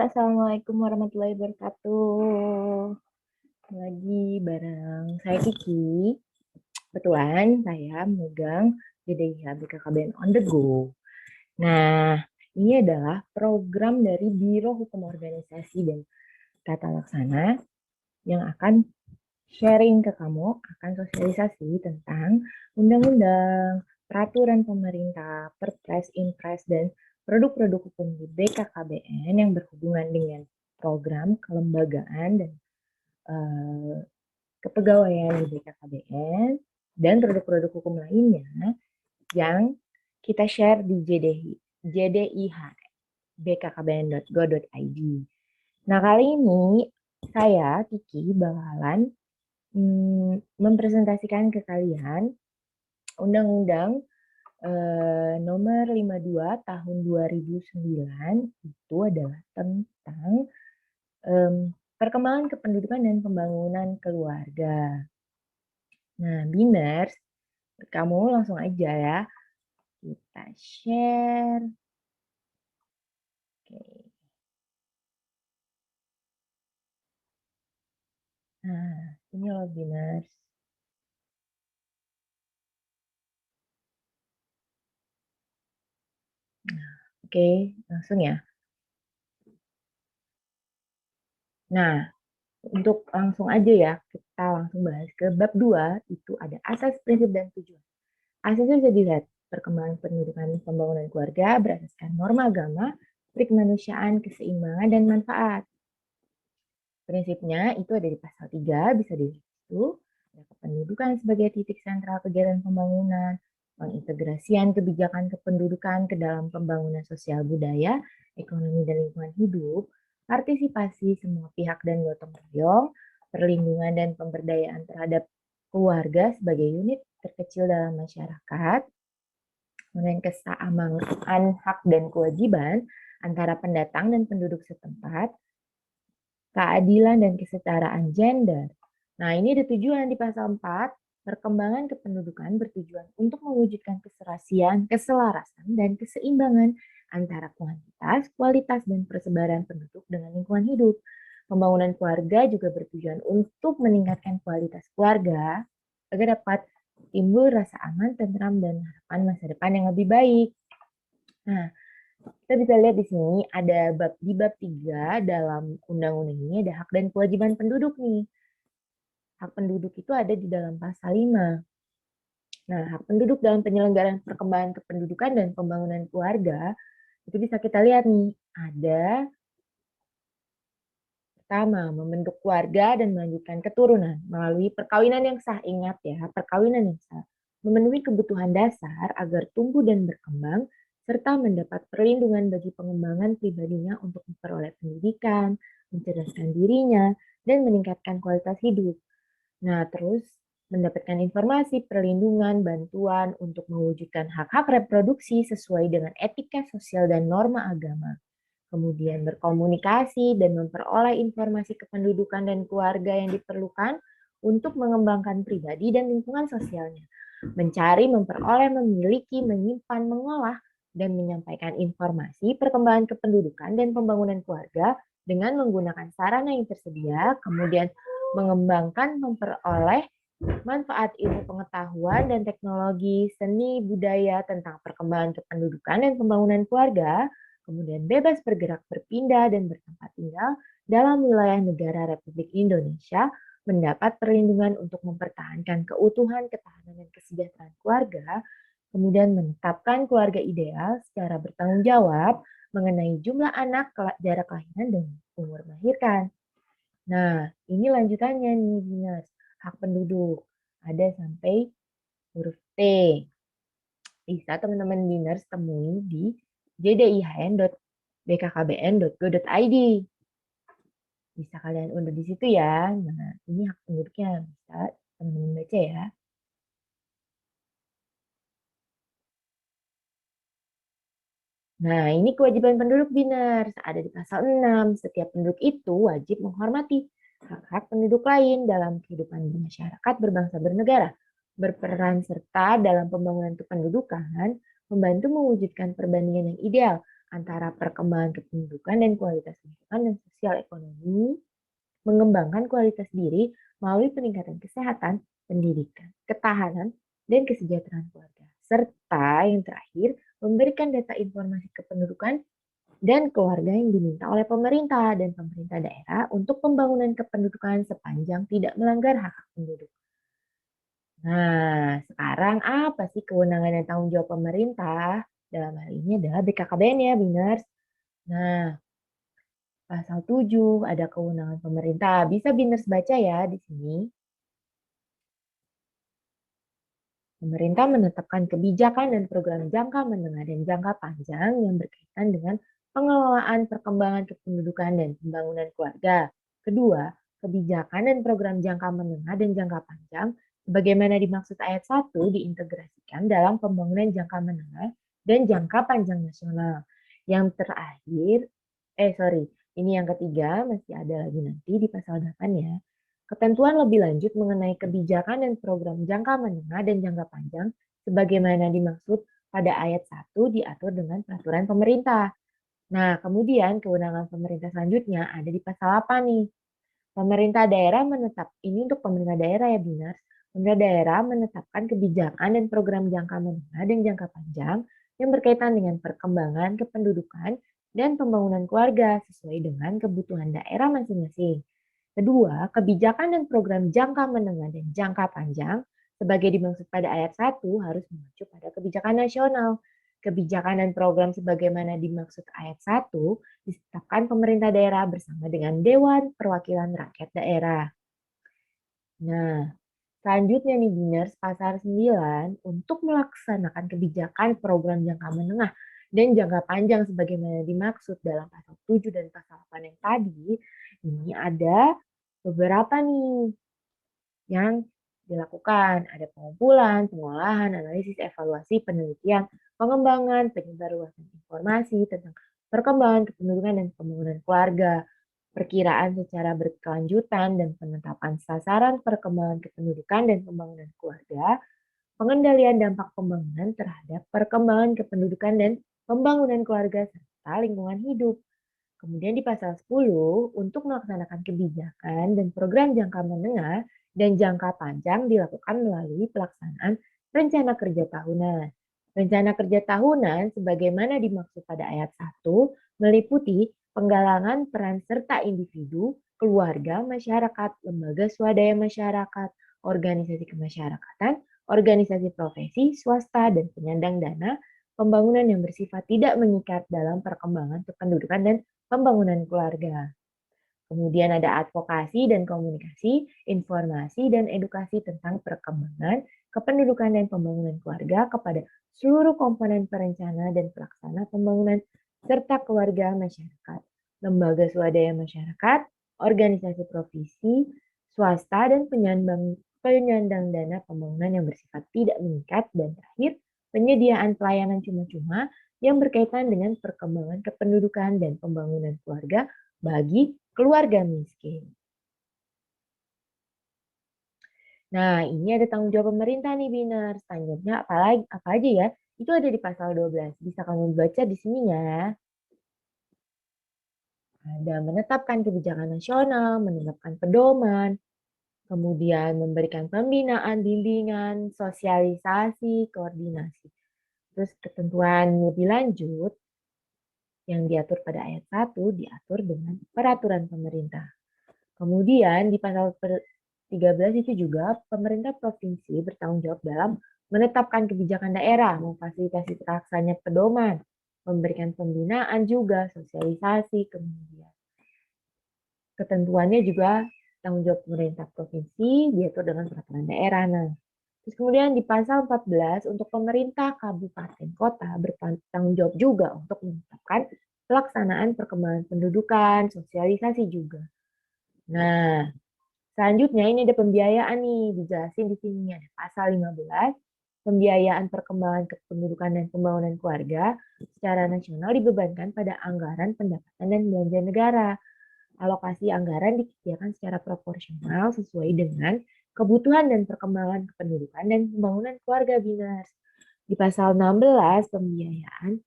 Assalamualaikum warahmatullahi wabarakatuh. Lagi bareng saya Kiki. Kebetulan saya memegang JDIH BKKBN on the go. Nah, ini adalah program dari Biro Hukum Organisasi dan Tata Laksana yang akan sharing ke kamu, akan sosialisasi tentang undang-undang, peraturan pemerintah, perpres, impres, dan produk-produk hukum di BKKBN yang berhubungan dengan program kelembagaan dan kepegawaian di BKKBN dan produk-produk hukum lainnya yang kita share di JDIH bkkbn.go.id. Nah, kali ini saya, Kiki, bakalan mempresentasikan ke kalian Undang-Undang nomor 52 tahun 2009 itu adalah tentang perkembangan kependudukan dan pembangunan keluarga. Nah, Biners, kamu langsung aja ya. Kita share. Oke. Nah, ini loh Biners. Nah, oke, langsung ya. Nah, untuk langsung aja ya, kita langsung bahas ke bab 2, itu ada asas, prinsip, dan tujuan. Asasnya bisa dilihat, perkembangan pendidikan pembangunan keluarga berdasarkan norma agama, kemanusiaan, keseimbangan, dan manfaat. Prinsipnya itu ada di pasal 3, bisa dilihat itu. Ada kependudukan sebagai titik sentral kegiatan pembangunan, pengintegrasian kebijakan kependudukan ke dalam pembangunan sosial budaya, ekonomi, dan lingkungan hidup, partisipasi semua pihak dan gotong royong, perlindungan dan pemberdayaan terhadap keluarga sebagai unit terkecil dalam masyarakat, kemudian kesamaan hak dan kewajiban antara pendatang dan penduduk setempat, keadilan dan kesetaraan gender. Nah, ini ada tujuan di pasal 4, perkembangan kependudukan bertujuan untuk mewujudkan keserasian, keselarasan, dan keseimbangan antara kuantitas, kualitas, dan persebaran penduduk dengan lingkungan hidup. Pembangunan keluarga juga bertujuan untuk meningkatkan kualitas keluarga agar dapat timbul rasa aman, tentram, dan harapan masa depan yang lebih baik. Nah, kita bisa lihat di sini ada di bab 3 dalam undang-undang ini ada hak dan kewajiban penduduk nih. Hak penduduk itu ada di dalam pasal 5. Nah, hak penduduk dalam penyelenggaraan perkembangan kependudukan dan pembangunan keluarga itu bisa kita lihat nih, ada pertama, membentuk keluarga dan melanjutkan keturunan melalui perkawinan yang sah. Ingat ya, perkawinan yang sah. Memenuhi kebutuhan dasar agar tumbuh dan berkembang, serta mendapat perlindungan bagi pengembangan pribadinya untuk memperoleh pendidikan, mencerdaskan dirinya, dan meningkatkan kualitas hidup. Nah, terus mendapatkan informasi, perlindungan, bantuan untuk mewujudkan hak-hak reproduksi sesuai dengan etika sosial dan norma agama. Kemudian berkomunikasi dan memperoleh informasi kependudukan dan keluarga yang diperlukan untuk mengembangkan pribadi dan lingkungan sosialnya. Mencari, memperoleh, memiliki, menyimpan, mengolah, dan menyampaikan informasi perkembangan kependudukan dan pembangunan keluarga dengan menggunakan sarana yang tersedia, kemudian mengembangkan, memperoleh manfaat ilmu pengetahuan dan teknologi, seni, budaya tentang perkembangan kependudukan dan pembangunan keluarga, kemudian bebas bergerak, berpindah, dan bertempat tinggal dalam wilayah negara Republik Indonesia, mendapat perlindungan untuk mempertahankan keutuhan, ketahanan, dan kesejahteraan keluarga, kemudian menetapkan keluarga ideal secara bertanggung jawab mengenai jumlah anak, jarak kelahiran, dan umur melahirkan. Nah, ini lanjutannya nih, Dinas. Hak penduduk. Ada sampai huruf T. Bisa teman-teman Diners temui di jdihn.bkkbn.go.id. Bisa kalian unduh di situ ya. Nah, ini hak penduduknya. Bisa teman-teman baca ya. Nah, ini kewajiban penduduk Biners. Ada di pasal 6. Setiap penduduk itu wajib menghormati hak-hak penduduk lain dalam kehidupan masyarakat berbangsa bernegara, berperan serta dalam pembangunan kependudukan, membantu mewujudkan perbandingan yang ideal antara perkembangan kependudukan dan kualitas lingkungan dan sosial ekonomi, mengembangkan kualitas diri melalui peningkatan kesehatan, pendidikan, ketahanan, dan kesejahteraan keluarga. Serta yang terakhir, memberikan data informasi kependudukan dan keluarga yang diminta oleh pemerintah dan pemerintah daerah untuk pembangunan kependudukan sepanjang tidak melanggar hak penduduk. Nah, sekarang apa sih kewenangan dan tanggung jawab pemerintah? Dalam hal ini adalah BKKBN ya, Biners. Nah, pasal 7 ada kewenangan pemerintah. Bisa Biners baca ya di sini. Pemerintah menetapkan kebijakan dan program jangka menengah dan jangka panjang yang berkaitan dengan pengelolaan perkembangan kependudukan dan pembangunan keluarga. Kedua, kebijakan dan program jangka menengah dan jangka panjang sebagaimana dimaksud ayat 1 diintegrasikan dalam pembangunan jangka menengah dan jangka panjang nasional. Yang terakhir, ini yang ketiga masih ada lagi nanti di pasal 8 ya. Ketentuan lebih lanjut mengenai kebijakan dan program jangka menengah dan jangka panjang sebagaimana dimaksud pada ayat 1 diatur dengan peraturan pemerintah. Nah, kemudian kewenangan pemerintah selanjutnya ada di pasal 8 nih. Pemerintah daerah ini untuk pemerintah daerah ya Binar. Pemerintah daerah menetapkan kebijakan dan program jangka menengah dan jangka panjang yang berkaitan dengan perkembangan kependudukan dan pembangunan keluarga sesuai dengan kebutuhan daerah masing-masing. Kedua, kebijakan dan program jangka menengah dan jangka panjang sebagai dimaksud pada ayat 1 harus mengacu pada kebijakan nasional. Kebijakan dan program sebagaimana dimaksud ayat 1 ditetapkan pemerintah daerah bersama dengan Dewan Perwakilan Rakyat Daerah. Nah, selanjutnya nih Biners, pasal 9 untuk melaksanakan kebijakan program jangka menengah dan jangka panjang sebagaimana dimaksud dalam pasal 7 dan pasal 8 yang tadi, ini ada beberapa nih yang dilakukan. Ada pengumpulan, pengolahan, analisis, evaluasi, penelitian, pengembangan, penyebarluasan informasi tentang perkembangan kependudukan dan pembangunan keluarga, perkiraan secara berkelanjutan dan penetapan sasaran perkembangan kependudukan dan pembangunan keluarga, pengendalian dampak pembangunan terhadap perkembangan kependudukan dan pembangunan keluarga serta lingkungan hidup. Kemudian di pasal 10, untuk melaksanakan kebijakan dan program jangka menengah dan jangka panjang dilakukan melalui pelaksanaan rencana kerja tahunan. Rencana kerja tahunan sebagaimana dimaksud pada ayat 1 meliputi penggalangan peran serta individu, keluarga, masyarakat, lembaga swadaya masyarakat, organisasi kemasyarakatan, organisasi profesi, swasta, dan penyandang dana, pembangunan yang bersifat tidak mengikat dalam perkembangan kependudukan dan pembangunan keluarga. Kemudian ada advokasi dan komunikasi, informasi dan edukasi tentang perkembangan, kependudukan dan pembangunan keluarga kepada seluruh komponen perencana dan pelaksana pembangunan serta keluarga masyarakat, lembaga swadaya masyarakat, organisasi profesi, swasta dan penyandang dana pembangunan yang bersifat tidak mengikat, dan terakhir penyediaan pelayanan cuma-cuma yang berkaitan dengan perkembangan kependudukan dan pembangunan keluarga bagi keluarga miskin. Nah, ini ada tanggung jawab pemerintah nih, Biner. Selanjutnya apa aja ya? Itu ada di pasal 12. Bisa kamu baca di sini ya. Ada menetapkan kebijakan nasional, menetapkan pedoman, kemudian memberikan pembinaan, bimbingan, sosialisasi, koordinasi. Terus ketentuan lebih lanjut yang diatur pada ayat 1 diatur dengan peraturan pemerintah. Kemudian di pasal 13 itu juga pemerintah provinsi bertanggung jawab dalam menetapkan kebijakan daerah, memfasilitasi terlaksananya pedoman, memberikan pembinaan juga, sosialisasi, kemudian ketentuannya juga tanggung jawab pemerintah provinsi diatur dengan peraturan daerah. Nah, terus kemudian di pasal 14 untuk pemerintah kabupaten kota bertanggung jawab juga untuk menetapkan pelaksanaan perkembangan pendudukan, sosialisasi juga. Nah, selanjutnya ini ada pembiayaan nih, dijelasin di sini ada pasal 15, pembiayaan perkembangan kependudukan dan pembangunan keluarga secara nasional dibebankan pada anggaran pendapatan dan belanja negara. Alokasi anggaran disediakan secara proporsional sesuai dengan kebutuhan dan perkembangan kependudukan dan pembangunan keluarga Binars. Di pasal 16 pembiayaan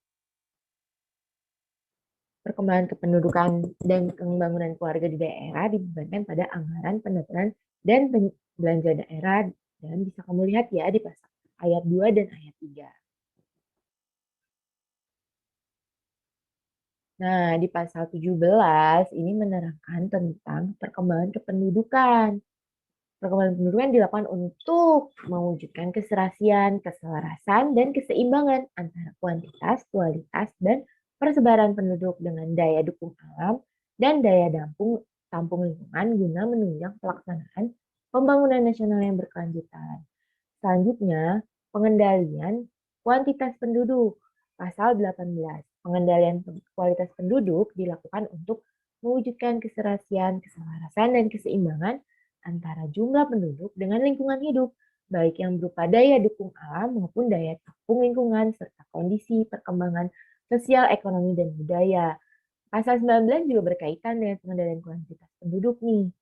Perkembangan kependudukan dan pembangunan keluarga di daerah dibebankan pada anggaran pendapatan dan belanja daerah, dan bisa kamu lihat ya di pasal ayat 2 dan ayat 3. Nah, di pasal 17 ini menerangkan tentang perkembangan kependudukan. Perkembangan kependudukan dilakukan untuk mewujudkan keserasian, keselarasan, dan keseimbangan antara kuantitas, kualitas, dan persebaran penduduk dengan daya dukung alam dan daya tampung lingkungan guna menunjang pelaksanaan pembangunan nasional yang berkelanjutan. Selanjutnya, pengendalian kuantitas penduduk. Pasal 18. Pengendalian kualitas penduduk dilakukan untuk mewujudkan keserasian, keselarasan, dan keseimbangan antara jumlah penduduk dengan lingkungan hidup, baik yang berupa daya dukung alam maupun daya tampung lingkungan, serta kondisi perkembangan sosial, ekonomi, dan budaya. Pasal 19 juga berkaitan dengan pengendalian kuantitas penduduk nih.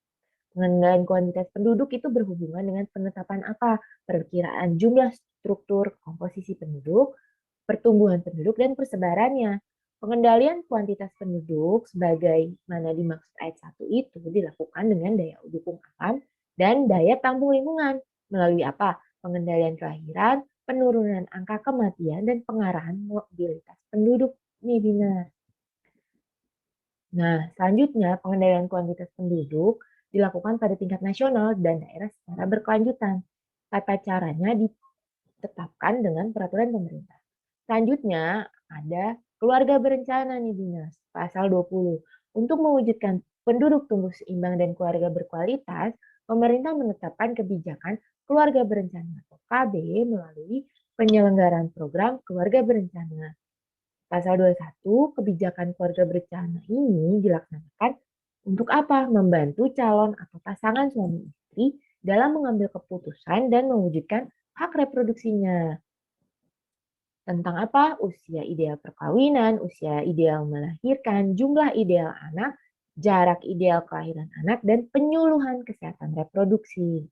Pengendalian kuantitas penduduk itu berhubungan dengan penetapan apa? Perkiraan jumlah, struktur, komposisi penduduk, pertumbuhan penduduk, dan persebarannya. Pengendalian kuantitas penduduk sebagaimana dimaksud ayat 1 itu dilakukan dengan daya dukung alam dan daya tampung lingkungan. Melalui apa? Pengendalian kelahiran, penurunan angka kematian, dan pengarahan mobilitas penduduk. Nih, Bina. Nah, selanjutnya pengendalian kuantitas penduduk dilakukan pada tingkat nasional dan daerah secara berkelanjutan. Tata caranya ditetapkan dengan peraturan pemerintah. Selanjutnya ada keluarga berencana nih Dinas, pasal 20. Untuk mewujudkan penduduk tumbuh seimbang dan keluarga berkualitas, pemerintah menetapkan kebijakan keluarga berencana atau KB melalui penyelenggaraan program keluarga berencana. Pasal 21, kebijakan keluarga berencana ini dilaksanakan untuk apa? Membantu calon atau pasangan suami istri dalam mengambil keputusan dan mewujudkan hak reproduksinya. Tentang apa? Usia ideal perkawinan, usia ideal melahirkan, jumlah ideal anak, jarak ideal kelahiran anak, dan penyuluhan kesehatan reproduksi.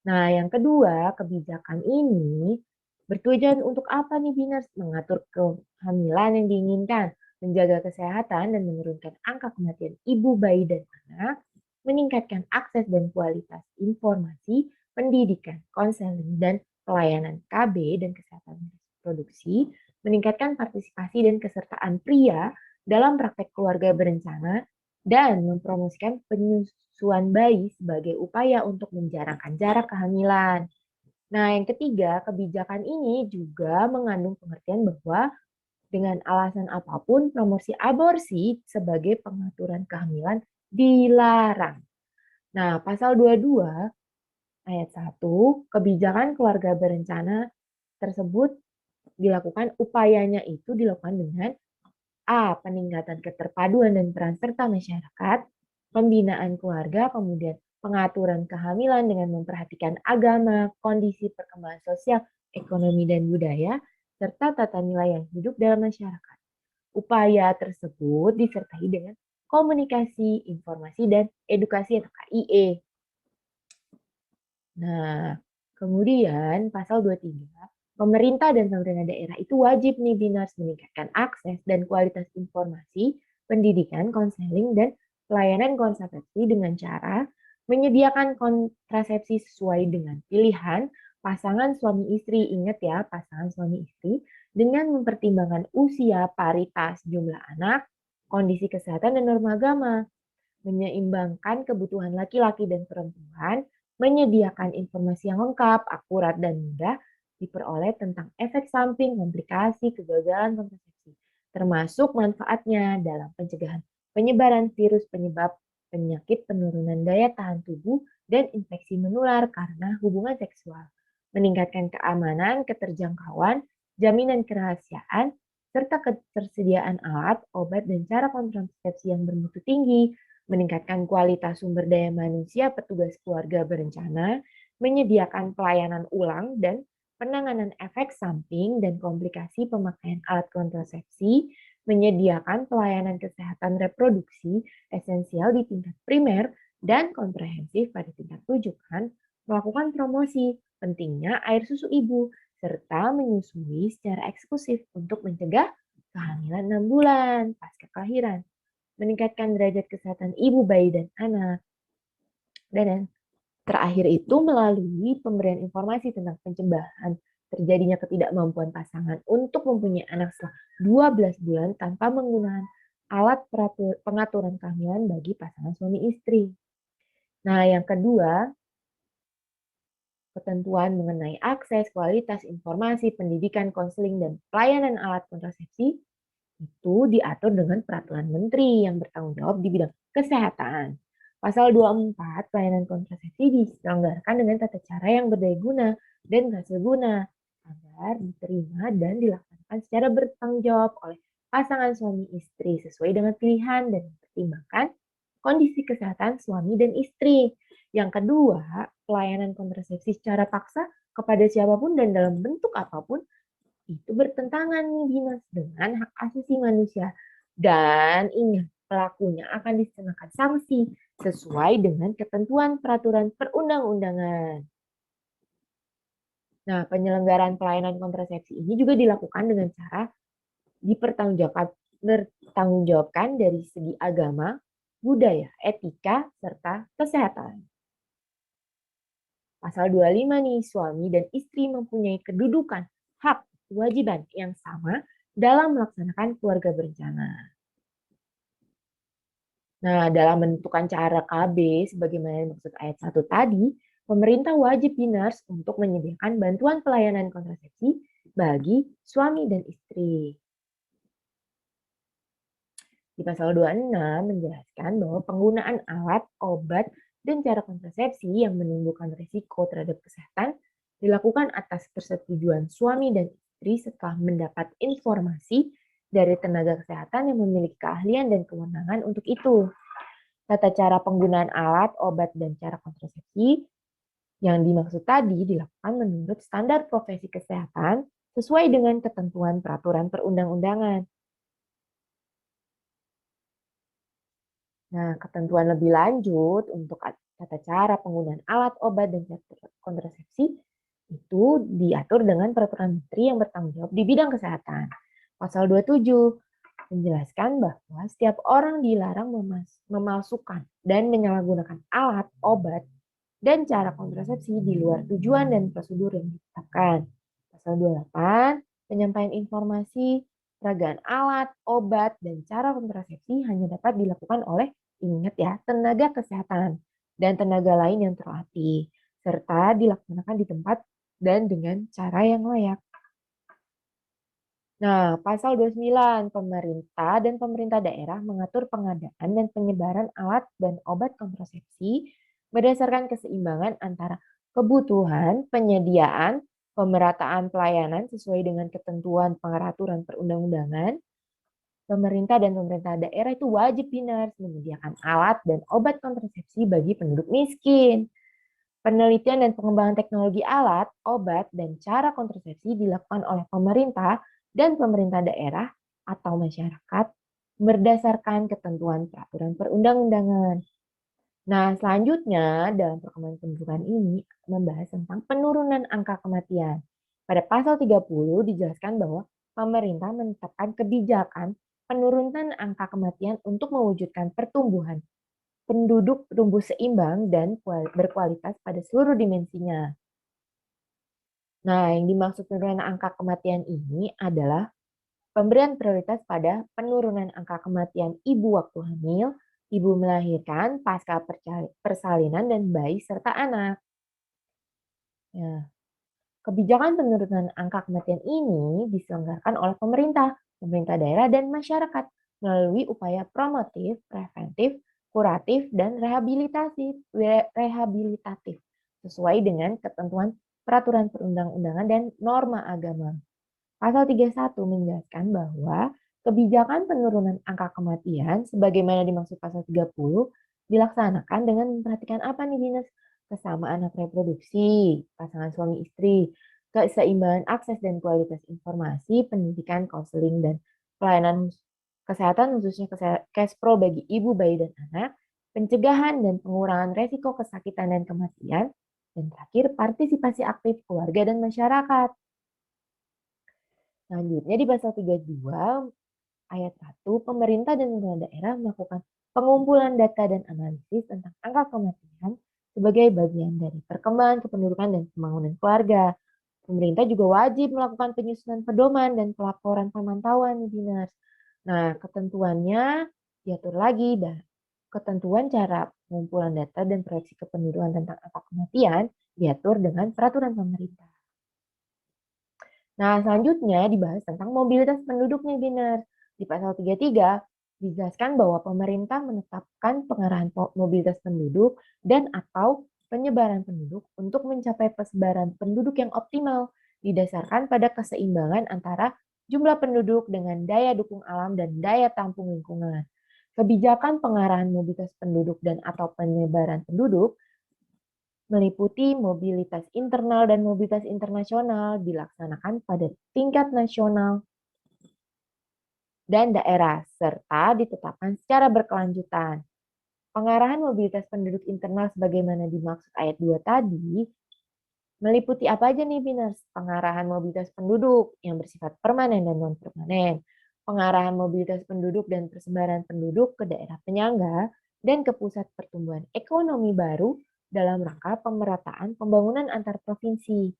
Nah, yang kedua, kebijakan ini bertujuan untuk apa nih, Binars? Mengatur kehamilan yang diinginkan, menjaga kesehatan dan menurunkan angka kematian ibu, bayi, dan anak, meningkatkan akses dan kualitas informasi, pendidikan, konseling, dan pelayanan KB dan kesehatan reproduksi, meningkatkan partisipasi dan kesertaan pria dalam praktek keluarga berencana, dan mempromosikan penyusuan bayi sebagai upaya untuk menjarangkan jarak kehamilan. Nah, yang ketiga, kebijakan ini juga mengandung pengertian bahwa dengan alasan apapun, promosi aborsi sebagai pengaturan kehamilan dilarang. Nah, pasal 22 ayat 1, kebijakan keluarga berencana tersebut dilakukan, upayanya itu dilakukan dengan A. Peningkatan keterpaduan dan peran serta masyarakat, pembinaan keluarga, kemudian pengaturan kehamilan dengan memperhatikan agama, kondisi perkembangan sosial, ekonomi, dan budaya, serta tata nilai yang hidup dalam masyarakat. Upaya tersebut disertai dengan komunikasi, informasi, dan edukasi atau KIE. Nah, kemudian pasal 23, pemerintah dan pemerintah daerah itu wajib nih Binars meningkatkan akses dan kualitas informasi, pendidikan, konseling, dan pelayanan kontrasepsi dengan cara menyediakan kontrasepsi sesuai dengan pilihan pasangan suami istri. Ingat ya, pasangan suami istri dengan mempertimbangkan usia, paritas, jumlah anak, kondisi kesehatan, dan norma agama. Menyeimbangkan kebutuhan laki-laki dan perempuan, menyediakan informasi yang lengkap, akurat, dan mudah diperoleh tentang efek samping, komplikasi, kegagalan kontrasepsi, termasuk manfaatnya dalam pencegahan penyebaran virus penyebab penyakit penurunan daya tahan tubuh dan infeksi menular karena hubungan seksual, meningkatkan keamanan, keterjangkauan, jaminan kerahasiaan, serta ketersediaan alat, obat, dan cara kontrasepsi yang bermutu tinggi, meningkatkan kualitas sumber daya manusia petugas keluarga berencana, menyediakan pelayanan ulang dan penanganan efek samping dan komplikasi pemakaian alat kontrasepsi, menyediakan pelayanan kesehatan reproduksi esensial di tingkat primer dan komprehensif pada tingkat rujukan, melakukan promosi pentingnya air susu ibu, serta menyusui secara eksklusif untuk mencegah kehamilan 6 bulan pasca kelahiran, meningkatkan derajat kesehatan ibu, bayi, dan anak. Dan yang terakhir itu melalui pemberian informasi tentang pencegahan terjadinya ketidakmampuan pasangan untuk mempunyai anak setelah 12 bulan tanpa menggunakan alat pengaturan kehamilan bagi pasangan suami istri. Nah, yang kedua, ketentuan mengenai akses, kualitas informasi, pendidikan, konseling, dan pelayanan alat kontrasepsi itu diatur dengan peraturan menteri yang bertanggung jawab di bidang kesehatan. Pasal 24, pelayanan kontrasepsi diselenggarakan dengan tata cara yang berdaya guna dan berhasil guna agar diterima dan dilaksanakan secara bertanggung jawab oleh pasangan suami istri sesuai dengan pilihan dan mempertimbangkan kondisi kesehatan suami dan istri. Yang kedua, pelayanan kontrasepsi secara paksa kepada siapapun dan dalam bentuk apapun itu bertentangan nih Dinas dengan hak asasi manusia. Dan ingat, pelakunya akan dikenakan sanksi sesuai dengan ketentuan peraturan perundang-undangan. Nah, penyelenggaraan pelayanan kontrasepsi ini juga dilakukan dengan cara dipertanggungjawabkan dari segi agama, budaya, etika, serta kesehatan. Pasal 25 nih, suami dan istri mempunyai kedudukan, hak, kewajiban yang sama dalam melaksanakan keluarga berencana. Nah, dalam menentukan cara KB sebagaimana maksud ayat 1 tadi, pemerintah wajib binars untuk menyediakan bantuan pelayanan kontrasepsi bagi suami dan istri. Di pasal 26 menjelaskan bahwa penggunaan alat, obat, dan cara kontrasepsi yang menimbulkan risiko terhadap kesehatan dilakukan atas persetujuan suami dan istri setelah mendapat informasi dari tenaga kesehatan yang memiliki keahlian dan kewenangan untuk itu. Tata cara penggunaan alat, obat, dan cara kontrasepsi yang dimaksud tadi dilakukan menurut standar profesi kesehatan sesuai dengan ketentuan peraturan perundang-undangan. Nah, ketentuan lebih lanjut untuk tata cara penggunaan alat, obat, dan cara kontrasepsi itu diatur dengan peraturan menteri yang bertanggung jawab di bidang kesehatan. Pasal 27 menjelaskan bahwa setiap orang dilarang memalsukan dan menyalahgunakan alat, obat, dan cara kontrasepsi di luar tujuan dan prosedur yang ditetapkan. Pasal 28, penyampaian informasi, peragaan alat, obat, dan cara kontrasepsi hanya dapat dilakukan oleh, ingat ya, tenaga kesehatan dan tenaga lain yang terlatih, serta dilaksanakan di tempat dan dengan cara yang layak. Nah, pasal 29, pemerintah dan pemerintah daerah mengatur pengadaan dan penyebaran alat dan obat kontrasepsi berdasarkan keseimbangan antara kebutuhan, penyediaan, pemerataan pelayanan sesuai dengan ketentuan peraturan perundang-undangan. Pemerintah dan pemerintah daerah itu wajib binars menyediakan alat dan obat kontrasepsi bagi penduduk miskin. Penelitian dan pengembangan teknologi alat, obat, dan cara kontrasepsi dilakukan oleh pemerintah dan pemerintah daerah atau masyarakat berdasarkan ketentuan peraturan perundang-undangan. Nah, selanjutnya dalam perkembangan pendidikan ini membahas tentang penurunan angka kematian. Pada pasal 30 dijelaskan bahwa pemerintah menetapkan kebijakan penurunan angka kematian untuk mewujudkan pertumbuhan penduduk tumbuh seimbang dan berkualitas pada seluruh dimensinya. Nah, yang dimaksud penurunan angka kematian ini adalah pemberian prioritas pada penurunan angka kematian ibu waktu hamil, ibu melahirkan, pasca persalinan, dan bayi serta anak. Ya, kebijakan penurunan angka kematian ini diselenggarakan oleh pemerintah, pemerintah daerah, dan masyarakat melalui upaya promotif, preventif, kuratif, dan rehabilitatif sesuai dengan ketentuan peraturan perundang-undangan dan norma agama. Pasal 31 menjelaskan bahwa kebijakan penurunan angka kematian sebagaimana dimaksud pasal 30 dilaksanakan dengan memperhatikan apa nih Dinas? Kesamaan hak reproduksi, pasangan suami istri, keseimbangan akses dan kualitas informasi, pendidikan, konseling, dan pelayanan kesehatan khususnya cash pro bagi ibu, bayi, dan anak, pencegahan dan pengurangan resiko kesakitan dan kematian, dan terakhir partisipasi aktif keluarga dan masyarakat. Selanjutnya di pasal 32 ayat 1, pemerintah dan pemerintah daerah melakukan pengumpulan data dan analisis tentang angka kematian sebagai bagian dari perkembangan kependudukan dan pembangunan keluarga. Pemerintah juga wajib melakukan penyusunan pedoman dan pelaporan pemantauan dinas. Nah, ketentuannya diatur lagi dah. Ketentuan cara pengumpulan data dan proyeksi kependudukan tentang angka kematian diatur dengan peraturan pemerintah. Nah, selanjutnya dibahas tentang mobilitas penduduk nih, Biner. Di pasal 33 dijelaskan bahwa pemerintah menetapkan pengarahan mobilitas penduduk dan atau penyebaran penduduk untuk mencapai persebaran penduduk yang optimal didasarkan pada keseimbangan antara jumlah penduduk dengan daya dukung alam dan daya tampung lingkungan. Kebijakan pengarahan mobilitas penduduk dan atau penyebaran penduduk meliputi mobilitas internal dan mobilitas internasional dilaksanakan pada tingkat nasional dan daerah, serta ditetapkan secara berkelanjutan. Pengarahan mobilitas penduduk internal sebagaimana dimaksud ayat 2 tadi, meliputi apa aja nih, Biners? Pengarahan mobilitas penduduk yang bersifat permanen dan non-permanen, pengarahan mobilitas penduduk dan persebaran penduduk ke daerah penyangga, dan ke pusat pertumbuhan ekonomi baru dalam rangka pemerataan pembangunan antar provinsi.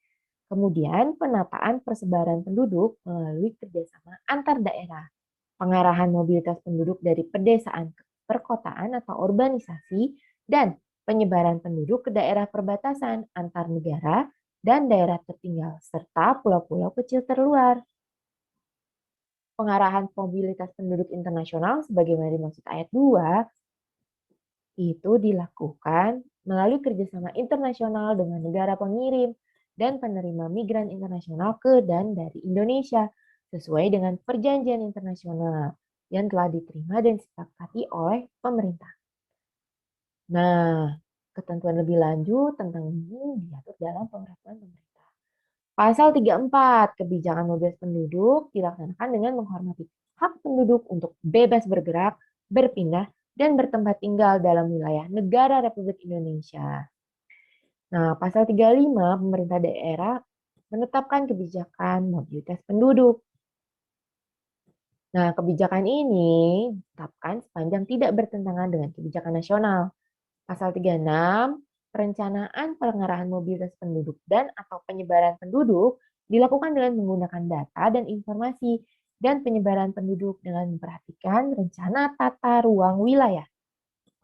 Kemudian penataan persebaran penduduk melalui kerjasama antar daerah. Pengarahan mobilitas penduduk dari pedesaan ke perkotaan atau urbanisasi, dan penyebaran penduduk ke daerah perbatasan antar negara dan daerah tertinggal, serta pulau-pulau kecil terluar. Pengarahan mobilitas penduduk internasional sebagaimana dimaksud ayat 2 itu dilakukan melalui kerjasama internasional dengan negara pengirim dan penerima migran internasional ke dan dari Indonesia sesuai dengan perjanjian internasional yang telah diterima dan disepakati oleh pemerintah. Nah, ketentuan lebih lanjut tentang ini diatur dalam peraturan pemerintah. Pasal 34, kebijakan mobilitas penduduk dilaksanakan dengan menghormati hak penduduk untuk bebas bergerak, berpindah, dan bertempat tinggal dalam wilayah negara Republik Indonesia. Nah, pasal 35, pemerintah daerah menetapkan kebijakan mobilitas penduduk. Nah, kebijakan ini ditetapkan sepanjang tidak bertentangan dengan kebijakan nasional. Pasal 36, perencanaan pengarahan mobilitas penduduk dan atau penyebaran penduduk dilakukan dengan menggunakan data dan informasi dan penyebaran penduduk dengan memperhatikan rencana tata ruang wilayah.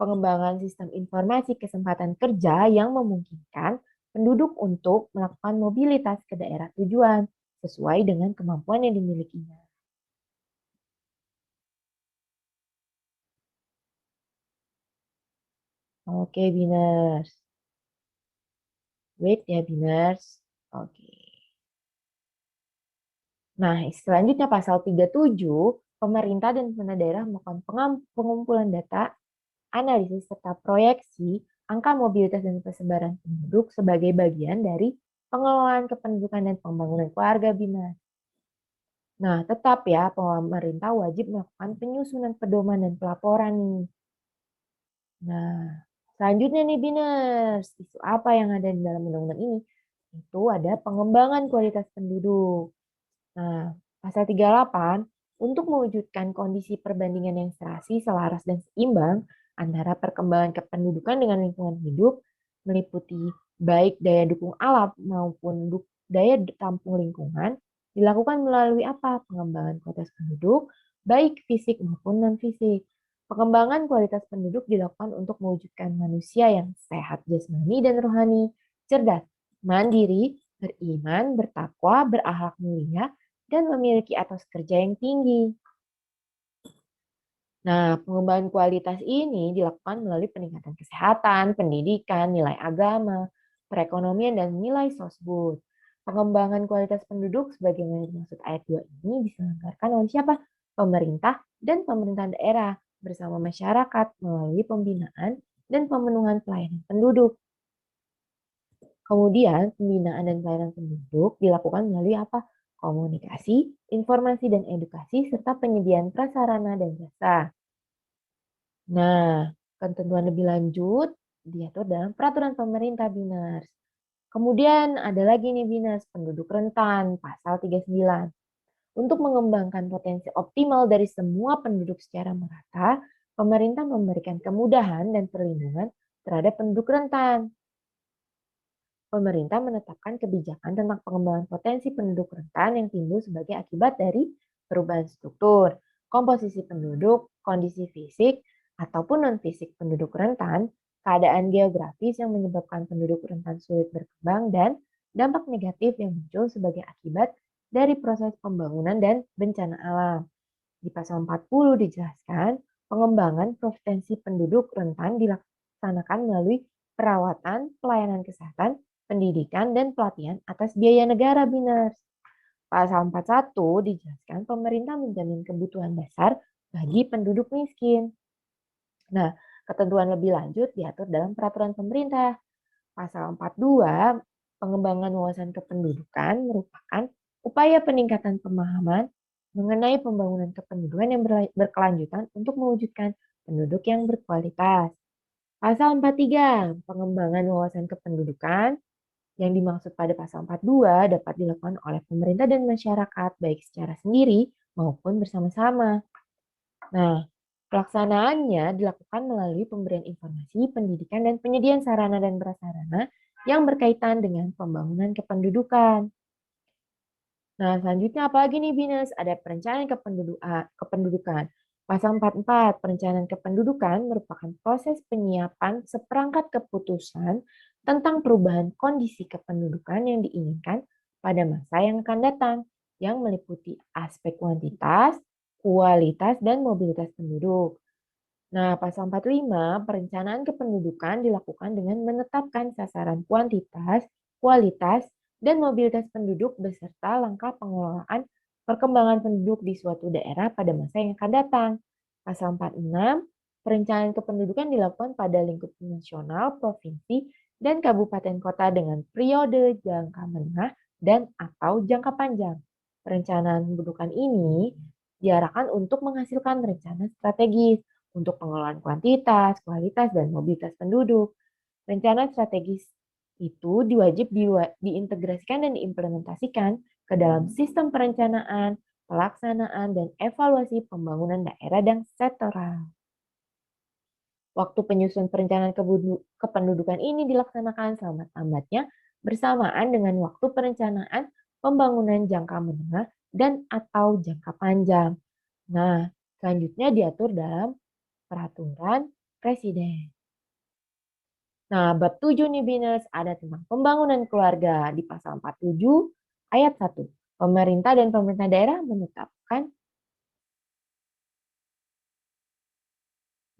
Pengembangan sistem informasi kesempatan kerja yang memungkinkan penduduk untuk melakukan mobilitas ke daerah tujuan sesuai dengan kemampuan yang dimilikinya. Oke, Biners. Wait ya, Biners. Oke. Nah, selanjutnya pasal 37, pemerintah dan pemerintah daerah melakukan pengumpulan data, analisis, serta proyeksi angka mobilitas dan persebaran penduduk sebagai bagian dari pengelolaan kependudukan dan pembangunan keluarga, Biners. Nah, tetap ya, pemerintah wajib melakukan penyusunan pedoman dan pelaporan nih. Nah, selanjutnya nih Biners, isu apa yang ada di dalam undang-undang ini? Itu ada pengembangan kualitas penduduk. Nah, pasal 38, untuk mewujudkan kondisi perbandingan yang serasi, selaras, dan seimbang antara perkembangan kependudukan dengan lingkungan hidup, meliputi baik daya dukung alam maupun daya tampung lingkungan, dilakukan melalui apa? Pengembangan kualitas penduduk, baik fisik maupun non-fisik. Pengembangan kualitas penduduk dilakukan untuk mewujudkan manusia yang sehat jasmani dan rohani, cerdas, mandiri, beriman, bertakwa, berakhlak mulia, dan memiliki etos kerja yang tinggi. Nah, pengembangan kualitas ini dilakukan melalui peningkatan kesehatan, pendidikan, nilai agama, perekonomian, dan nilai sosbud. Pengembangan kualitas penduduk sebagaimana dimaksud ayat 2 ini diselenggarakan oleh siapa? Pemerintah dan pemerintahan daerah bersama masyarakat melalui pembinaan dan pemenuhan pelayanan penduduk. Kemudian, pembinaan dan pelayanan penduduk dilakukan melalui apa? Komunikasi, informasi dan edukasi, serta penyediaan prasarana dan jasa. Nah, ketentuan lebih lanjut diatur dalam peraturan pemerintah Binars. Kemudian ada lagi nih Binars, penduduk rentan, pasal 39. Untuk mengembangkan potensi optimal dari semua penduduk secara merata, pemerintah memberikan kemudahan dan perlindungan terhadap penduduk rentan. Pemerintah menetapkan kebijakan tentang pengembangan potensi penduduk rentan yang timbul sebagai akibat dari perubahan struktur, komposisi penduduk, kondisi fisik, ataupun non-fisik penduduk rentan, keadaan geografis yang menyebabkan penduduk rentan sulit berkembang, dan dampak negatif yang muncul sebagai akibat dari proses pembangunan dan bencana alam. Di pasal 40 dijelaskan, pengembangan potensi penduduk rentan dilaksanakan melalui perawatan, pelayanan kesehatan, pendidikan, dan pelatihan atas biaya negara, Biners. Pasal 41 dijelaskan pemerintah menjamin kebutuhan dasar bagi penduduk miskin. Nah, ketentuan lebih lanjut diatur dalam peraturan pemerintah. Pasal 42, pengembangan wawasan kependudukan merupakan upaya peningkatan pemahaman mengenai pembangunan kependudukan yang berkelanjutan untuk mewujudkan penduduk yang berkualitas. Pasal 43, pengembangan wawasan kependudukan yang dimaksud pada pasal 42 dapat dilakukan oleh pemerintah dan masyarakat baik secara sendiri maupun bersama-sama. Nah, pelaksanaannya dilakukan melalui pemberian informasi, pendidikan, dan penyediaan sarana dan prasarana yang berkaitan dengan pembangunan kependudukan. Nah, selanjutnya apa lagi nih, Binus? Ada perencanaan kependudukan. Pasal 44, perencanaan kependudukan merupakan proses penyiapan seperangkat keputusan tentang perubahan kondisi kependudukan yang diinginkan pada masa yang akan datang, yang meliputi aspek kuantitas, kualitas, dan mobilitas penduduk. Nah, pasal 45, perencanaan kependudukan dilakukan dengan menetapkan sasaran kuantitas, kualitas, dan mobilitas penduduk beserta langkah pengelolaan perkembangan penduduk di suatu daerah pada masa yang akan datang. Pasal 46, perencanaan kependudukan dilakukan pada lingkup nasional, provinsi, dan kabupaten kota dengan periode jangka menengah dan atau jangka panjang. Perencanaan kependudukan ini diarahkan untuk menghasilkan rencana strategis untuk pengelolaan kuantitas, kualitas, dan mobilitas penduduk. Rencana strategis itu diintegrasikan dan diimplementasikan ke dalam sistem perencanaan, pelaksanaan, dan evaluasi pembangunan daerah dan sektoral. Waktu penyusun perencanaan kependudukan ini dilaksanakan selamat-lambatnya bersamaan dengan waktu perencanaan pembangunan jangka menengah dan atau jangka panjang. Nah, selanjutnya diatur dalam peraturan presiden. Nah, bab 7 nih Biners, ada tentang pembangunan keluarga di pasal 47 ayat 1. Pemerintah dan pemerintah daerah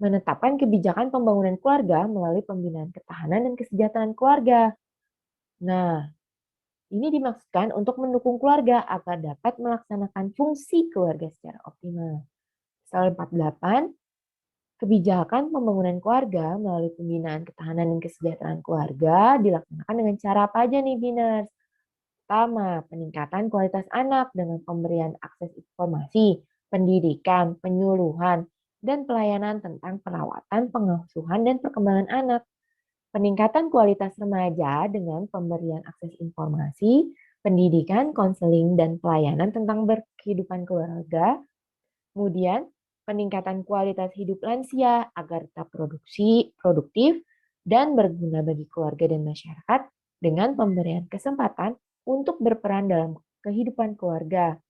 menetapkan kebijakan pembangunan keluarga melalui pembinaan ketahanan dan kesejahteraan keluarga. Nah, ini dimaksudkan untuk mendukung keluarga agar dapat melaksanakan fungsi keluarga secara optimal. Pasal 48, kebijakan pembangunan keluarga melalui pembinaan ketahanan dan kesejahteraan keluarga dilaksanakan dengan cara apa aja nih, Biners? Pertama, peningkatan kualitas anak dengan pemberian akses informasi, pendidikan, penyuluhan, dan pelayanan tentang perawatan, pengasuhan, dan perkembangan anak. Peningkatan kualitas remaja dengan pemberian akses informasi, pendidikan, konseling, dan pelayanan tentang berkehidupan keluarga. Kemudian, peningkatan kualitas hidup lansia agar tetap produktif, dan berguna bagi keluarga dan masyarakat dengan pemberian kesempatan untuk berperan dalam kehidupan keluarga.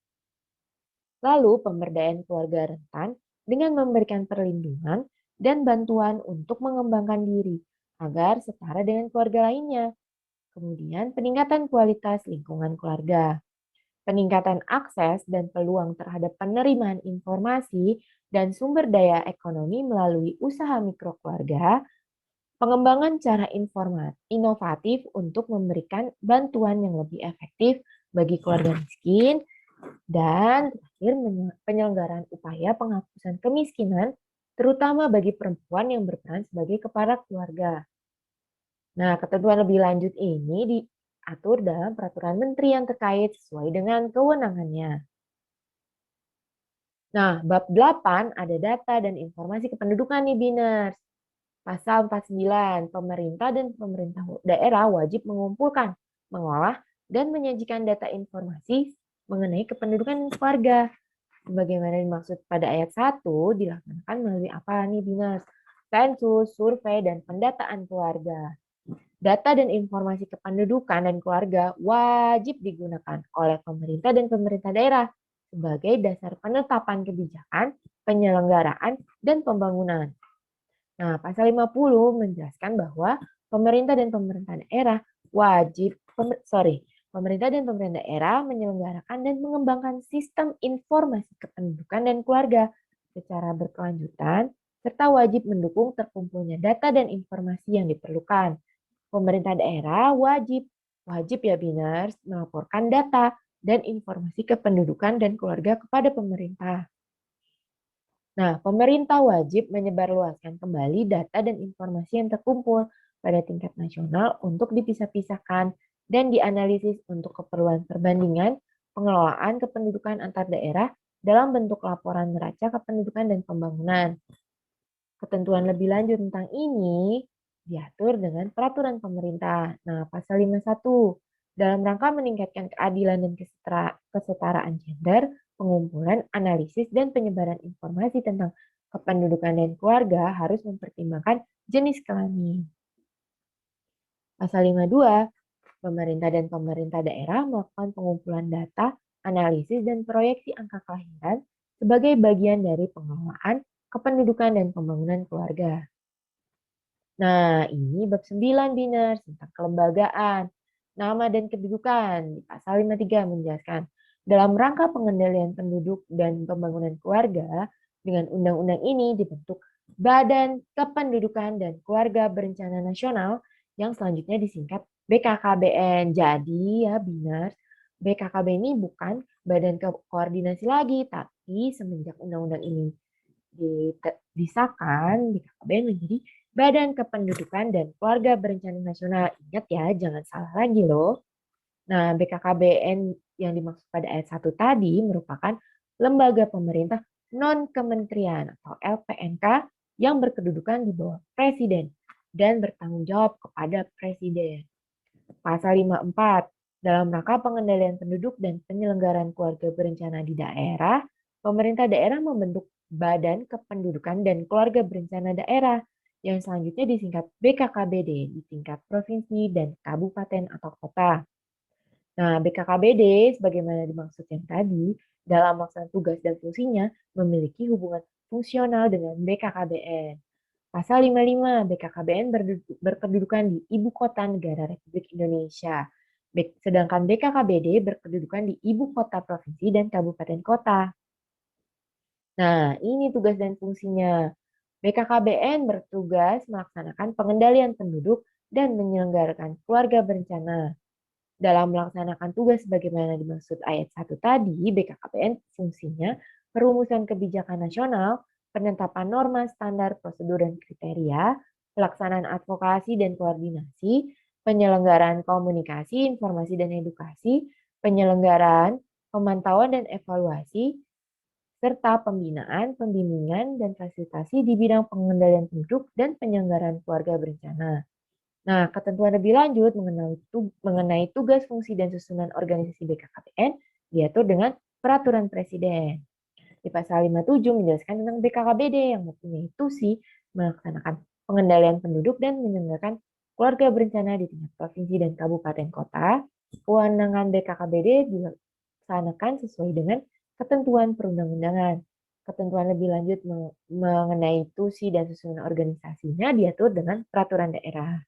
Lalu, pemberdayaan keluarga rentan dengan memberikan perlindungan dan bantuan untuk mengembangkan diri agar setara dengan keluarga lainnya. Kemudian, peningkatan kualitas lingkungan keluarga. Peningkatan akses dan peluang terhadap penerimaan informasi dan sumber daya ekonomi melalui usaha mikro keluarga, pengembangan cara inovatif untuk memberikan bantuan yang lebih efektif bagi keluarga miskin, dan terakhir penyelenggaraan upaya penghapusan kemiskinan, terutama bagi perempuan yang berperan sebagai kepala keluarga. Nah, ketentuan lebih lanjut ini diatur dalam peraturan menteri yang terkait sesuai dengan kewenangannya. Nah, bab 8 ada data dan informasi kependudukan nih, Biners. Pasal 49, pemerintah dan pemerintah daerah wajib mengumpulkan, mengolah, dan menyajikan data informasi mengenai kependudukan dan keluarga. Sebagaimana dimaksud pada ayat 1, dilaksanakan melalui apa nih, Binars? Sensus, survei, dan pendataan keluarga. Data dan informasi kependudukan dan keluarga wajib digunakan oleh pemerintah dan pemerintah daerah sebagai dasar penetapan kebijakan, penyelenggaraan, dan pembangunan. Nah, pasal 50 menjelaskan bahwa pemerintah dan pemerintah daerah pemerintah dan pemerintah daerah menyelenggarakan dan mengembangkan sistem informasi kependudukan dan keluarga secara berkelanjutan serta wajib mendukung terkumpulnya data dan informasi yang diperlukan. Pemerintah daerah wajib ya Binars melaporkan data dan informasi kependudukan dan keluarga kepada pemerintah. Nah, pemerintah wajib menyebarluaskan kembali data dan informasi yang terkumpul pada tingkat nasional untuk dipisah-pisahkan dan dianalisis untuk keperluan perbandingan pengelolaan kependudukan antar daerah dalam bentuk laporan neraca kependudukan dan pembangunan. Ketentuan lebih lanjut tentang ini diatur dengan peraturan pemerintah. Nah, pasal 51 dalam rangka meningkatkan keadilan dan kesetaraan gender, pengumpulan, analisis, dan penyebaran informasi tentang kependudukan dan keluarga harus mempertimbangkan jenis kelamin. Pasal 52, pemerintah dan pemerintah daerah melakukan pengumpulan data, analisis, dan proyeksi angka kelahiran sebagai bagian dari pengelolaan kependudukan dan pembangunan keluarga. Nah, ini bab 9 Binars tentang kelembagaan, nama dan kedudukan. Di pasal 53 menjelaskan, dalam rangka pengendalian penduduk dan pembangunan keluarga, dengan undang-undang ini dibentuk Badan Kependudukan dan Keluarga Berencana Nasional yang selanjutnya disingkat BKKBN. Jadi ya Binars, BKKBN ini bukan badan koordinasi lagi, tapi semenjak undang-undang ini disahkan, BKKBN menjadi Badan Kependudukan dan Keluarga Berencana Nasional. Ingat ya, jangan salah lagi loh. Nah, BKKBN yang dimaksud pada ayat 1 tadi merupakan lembaga pemerintah non-kementerian atau LPNK yang berkedudukan di bawah Presiden dan bertanggung jawab kepada Presiden. Pasal 54, dalam rangka pengendalian penduduk dan penyelenggaraan keluarga berencana di daerah, pemerintah daerah membentuk Badan Kependudukan dan Keluarga Berencana Daerah yang selanjutnya disingkat BKKBD di tingkat provinsi dan kabupaten atau kota. Nah, BKKBD sebagaimana dimaksud yang tadi, dalam melaksanakan tugas dan fungsinya memiliki hubungan fungsional dengan BKKBN. Pasal 55, BKKBN berkedudukan di Ibu Kota Negara Republik Indonesia. Sedangkan BKKBD berkedudukan di Ibu Kota Provinsi dan Kabupaten Kota. Nah, ini tugas dan fungsinya. BKKBN bertugas melaksanakan pengendalian penduduk dan menyelenggarakan keluarga berencana. Dalam melaksanakan tugas sebagaimana dimaksud ayat 1 tadi, BKKBN fungsinya perumusan kebijakan nasional, penetapan norma, standar, prosedur, dan kriteria, pelaksanaan advokasi dan koordinasi, penyelenggaraan komunikasi, informasi, dan edukasi, penyelenggaraan, pemantauan, dan evaluasi, serta pembinaan, pembimbingan, dan fasilitasi di bidang pengendalian penduduk dan penyelenggaraan keluarga berencana. Nah, ketentuan lebih lanjut mengenai tugas, fungsi, dan susunan organisasi BKKBN diatur dengan Peraturan Presiden. Di pasal 57 menjelaskan tentang BKKBD yang mempunyai tusi melaksanakan pengendalian penduduk dan menyelenggarakan keluarga berencana di tingkat provinsi dan kabupaten kota. Kewenangan BKKBD dilaksanakan sesuai dengan ketentuan perundang-undangan. Ketentuan lebih lanjut mengenai tusi dan susunan organisasinya diatur dengan peraturan daerah.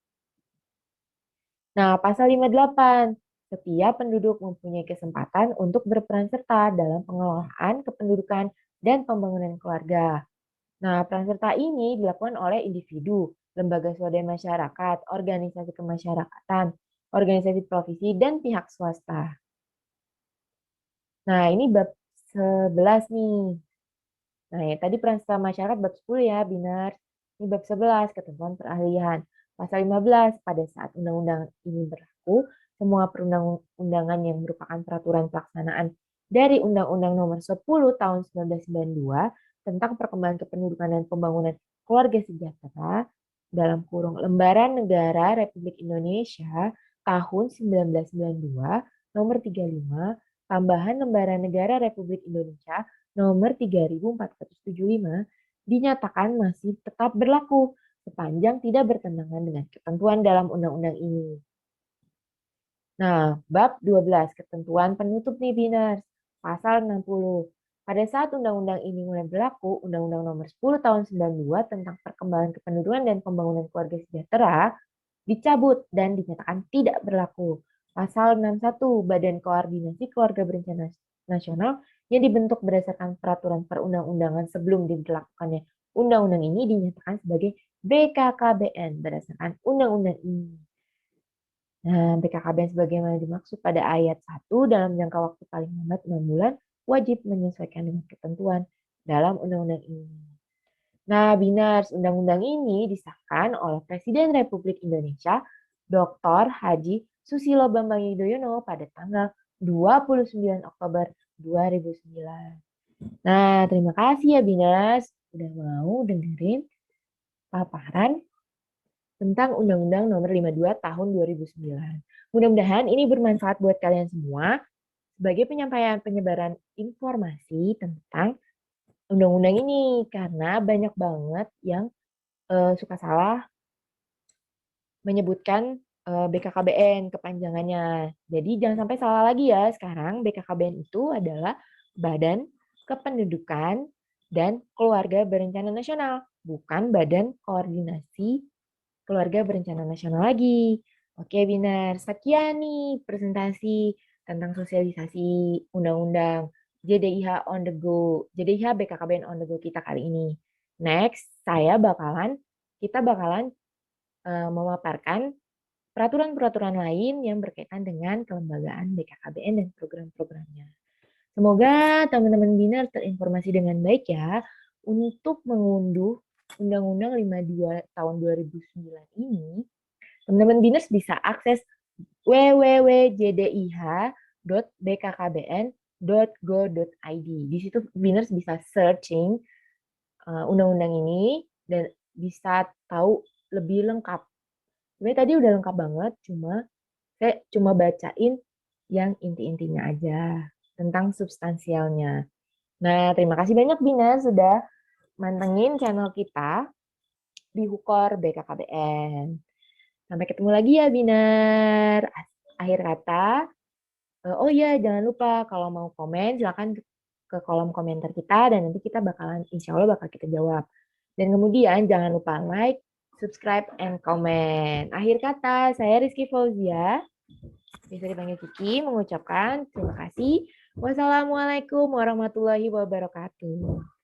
Nah, pasal 58, setiap penduduk mempunyai kesempatan untuk berperan serta dalam pengelolaan kependudukan dan pembangunan keluarga. Nah, peran serta ini dilakukan oleh individu, lembaga swadaya masyarakat, organisasi kemasyarakatan, organisasi profesi, dan pihak swasta. Nah, ini bab 11 nih. Nah, ya, tadi peran serta masyarakat bab 10 ya, Binar. Ini bab 11, ketentuan perahlian. Pasal 15, pada saat undang-undang ini berlaku, semua perundang-undangan yang merupakan peraturan pelaksanaan dari Undang-Undang Nomor 10 Tahun 1992 tentang perkembangan kependudukan dan pembangunan keluarga sejahtera dalam kurung Lembaran Negara Republik Indonesia tahun 1992 Nomor 35 tambahan Lembaran Negara Republik Indonesia nomor 3475 dinyatakan masih tetap berlaku sepanjang tidak bertentangan dengan ketentuan dalam undang-undang ini. Nah, bab 12 ketentuan penutup nih Binars, pasal 60. Pada saat undang-undang ini mulai berlaku, Undang-Undang Nomor 10 Tahun 92 tentang Perkembangan Kependudukan dan Pembangunan Keluarga Sejahtera dicabut dan dinyatakan tidak berlaku. Pasal 61 Badan Koordinasi Keluarga Berencana Nasional yang dibentuk berdasarkan peraturan perundang-undangan sebelum diberlakukannya undang-undang ini dinyatakan sebagai BKKBN berdasarkan undang-undang ini. Nah, BKKBN sebagaimana dimaksud pada ayat 1 dalam jangka waktu paling lambat 6 bulan wajib menyesuaikan dengan ketentuan dalam undang-undang ini. Nah, Binars, undang-undang ini disahkan oleh Presiden Republik Indonesia Dr. Haji Susilo Bambang Yudhoyono pada tanggal 29 Oktober 2009. Nah, terima kasih ya Binars udah mau dengerin paparan tentang Undang-Undang Nomor 52 Tahun 2009. Mudah-mudahan ini bermanfaat buat kalian semua sebagai penyampaian penyebaran informasi tentang undang-undang ini karena banyak banget yang suka salah menyebutkan BKKBN kepanjangannya. Jadi jangan sampai salah lagi ya. Sekarang BKKBN itu adalah Badan Kependudukan dan Keluarga Berencana Nasional, bukan Badan Koordinasi Keluarga Berencana Nasional lagi. Oke, Binar. Sekian nih presentasi tentang sosialisasi Undang-Undang JDIH on the go, JDIH BKKBN on the go kita kali ini. Next, kita bakalan memaparkan peraturan-peraturan lain yang berkaitan dengan kelembagaan BKKBN dan program-programnya. Semoga teman-teman Binar terinformasi dengan baik ya untuk mengunduh Undang-Undang 52 tahun 2009 ini. Teman-teman Biners bisa akses www.jdih.bkkbn.go.id. Di situ Biners bisa searching undang-undang ini dan bisa tahu lebih lengkap. Sebenarnya tadi udah lengkap banget, saya cuma bacain yang inti-intinya aja tentang substansialnya. Nah, terima kasih banyak Bina sudah mantengin channel kita di Hukor BKKBN. Sampai ketemu lagi ya Binar. Akhir kata, oh iya jangan lupa kalau mau komen silakan ke kolom komentar kita dan nanti kita bakalan insya Allah bakal kita jawab. Dan kemudian jangan lupa like, subscribe, and comment. Akhir kata, saya Rizky Fauzia, bisa dipanggil Kiki, mengucapkan terima kasih. Wassalamualaikum warahmatullahi wabarakatuh.